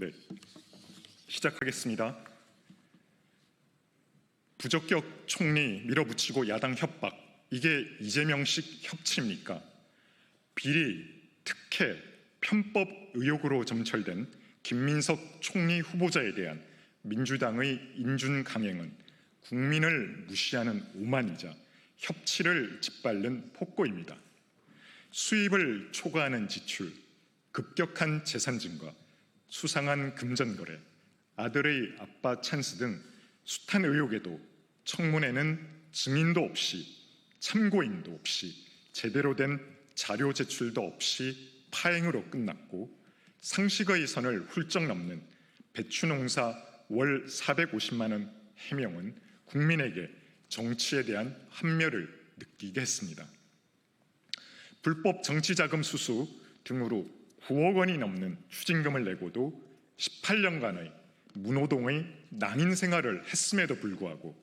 네, 시작하겠습니다. 부적격 총리 밀어붙이고 야당 협박, 이게 이재명식 협치입니까? 비리, 특혜, 편법 의혹으로 점철된 김민석 총리 후보자에 대한 민주당의 인준 강행은 국민을 무시하는 오만이자 협치를 짓밟는 폭거입니다. 수입을 초과하는 지출, 급격한 재산 증가, 수상한 금전거래, 아들의 아빠 찬스 등 숱한 의혹에도 청문회는 증인도 없이, 참고인도 없이, 제대로 된 자료 제출도 없이 파행으로 끝났고, 상식의 선을 훌쩍 넘는 배추농사 월 450만 원 해명은 국민에게 정치에 대한 환멸을 느끼게 했습니다. 불법 정치자금 수수 등으로 9억 원이 넘는 추징금을 내고도 18년간의 무노동의 난인 생활을 했음에도 불구하고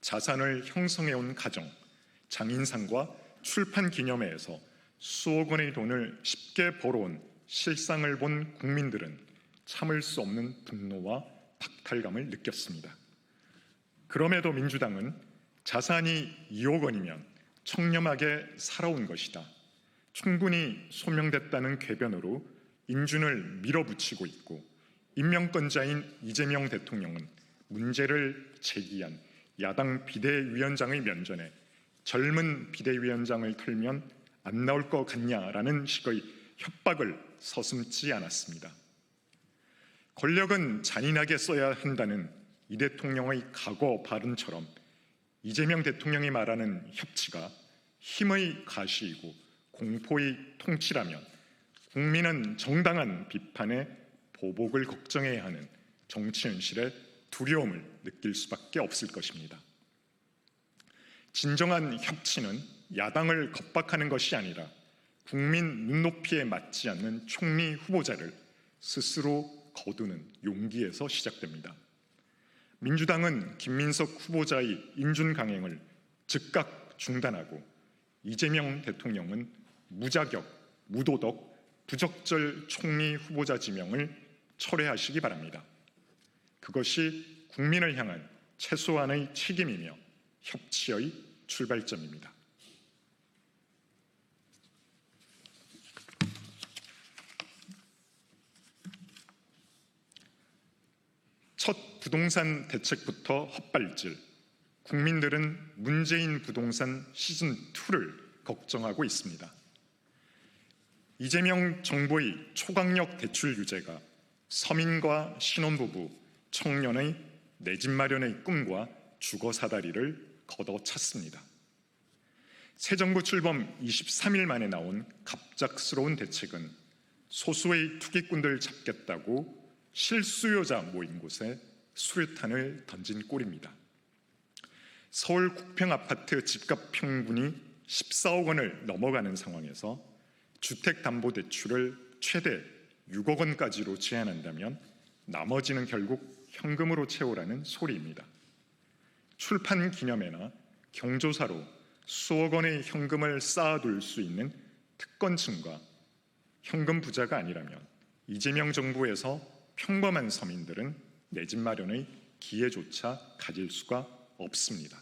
자산을 형성해온 가정, 장인상과 출판 기념회에서 수억 원의 돈을 쉽게 벌어온 실상을 본 국민들은 참을 수 없는 분노와 박탈감을 느꼈습니다. 그럼에도 민주당은 자산이 2억 원이면 청렴하게 살아온 것이다, 충분히 소명됐다는 궤변으로 인준을 밀어붙이고 있고, 임명권자인 이재명 대통령은 문제를 제기한 야당 비대위원장의 면전에 젊은 비대위원장을 털면 안 나올 것 같냐라는 식의 협박을 서슴지 않았습니다. 권력은 잔인하게 써야 한다는 이 대통령의 각오 발언처럼 이재명 대통령이 말하는 협치가 힘의 가시이고 공포의 통치라면 국민은 정당한 비판에 보복을 걱정해야 하는 정치 현실에 두려움을 느낄 수밖에 없을 것입니다. 진정한 협치는 야당을 겁박하는 것이 아니라 국민 눈높이에 맞지 않는 총리 후보자를 스스로 거두는 용기에서 시작됩니다. 민주당은 김민석 후보자의 인준 강행을 즉각 중단하고 이재명 대통령은 무자격, 무도덕, 부적절 총리 후보자 지명을 철회하시기 바랍니다. 그것이 국민을 향한 최소한의 책임이며 협치의 출발점입니다. 첫 부동산 대책부터 헛발질, 국민들은 문재인 부동산 시즌2를 걱정하고 있습니다. 이재명 정부의 초강력 대출 규제가 서민과 신혼부부, 청년의 내 집 마련의 꿈과 주거사다리를 걷어찼습니다. 새 정부 출범 23일 만에 나온 갑작스러운 대책은 소수의 투기꾼들 잡겠다고 실수요자 모인 곳에 수류탄을 던진 꼴입니다. 서울 국평 아파트 집값 평균이 14억 원을 넘어가는 상황에서 주택담보대출을 최대 6억 원까지로 제한한다면 나머지는 결국 현금으로 채우라는 소리입니다. 출판 기념회나 경조사로 수억 원의 현금을 쌓아둘 수 있는 특권층과 현금 부자가 아니라면 이재명 정부에서 평범한 서민들은 내 집 마련의 기회조차 가질 수가 없습니다.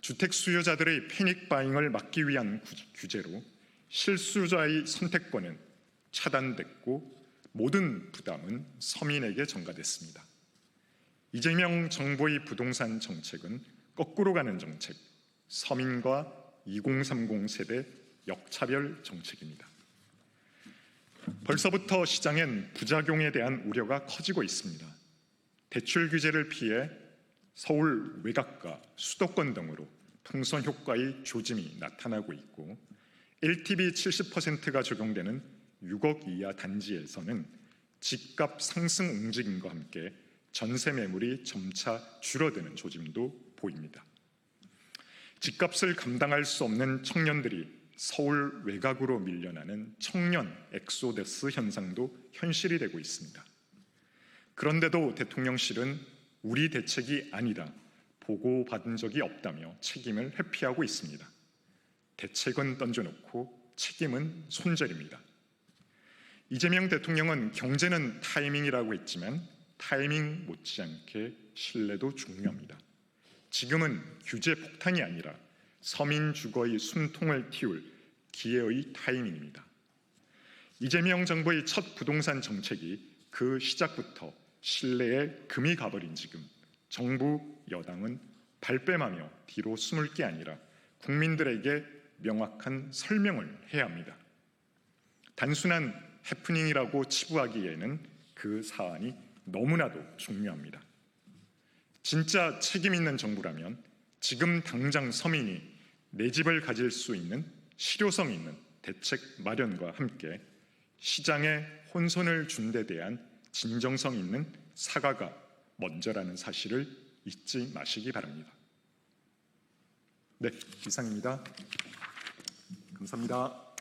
주택 수요자들의 패닉 바잉을 막기 위한 규제로 실수요자의 선택권은 차단됐고 모든 부담은 서민에게 전가됐습니다. 이재명 정부의 부동산 정책은 거꾸로 가는 정책, 서민과 2030 세대 역차별 정책입니다. 벌써부터 시장엔 부작용에 대한 우려가 커지고 있습니다. 대출 규제를 피해 서울 외곽과 수도권 등으로 풍선 효과의 조짐이 나타나고 있고, LTV 70%가 적용되는 6억 이하 단지에서는 집값 상승 움직임과 함께 전세 매물이 점차 줄어드는 조짐도 보입니다. 집값을 감당할 수 없는 청년들이 서울 외곽으로 밀려나는 청년 엑소더스 현상도 현실이 되고 있습니다. 그런데도 대통령실은 우리 대책이 아니다, 보고받은 적이 없다며 책임을 회피하고 있습니다. 대책은 던져놓고 책임은 손절입니다. 이재명 대통령은 경제는 타이밍이라고 했지만 타이밍 못지않게 신뢰도 중요합니다. 지금은 규제 폭탄이 아니라 서민 주거의 숨통을 틔울 기회의 타이밍입니다. 이재명 정부의 첫 부동산 정책이 그 시작부터 신뢰에 금이 가버린 지금 정부 여당은 발뺌하며 뒤로 숨을 게 아니라 국민들에게 명확한 설명을 해야 합니다. 단순한 해프닝이라고 치부하기에는 그 사안이 너무나도 중요합니다. 진짜 책임 있는 정부라면 지금 당장 서민이 내 집을 가질 수 있는 실효성 있는 대책 마련과 함께 시장에 혼선을 준 데 대한 진정성 있는 사과가 먼저라는 사실을 잊지 마시기 바랍니다. 네, 이상입니다. 감사합니다.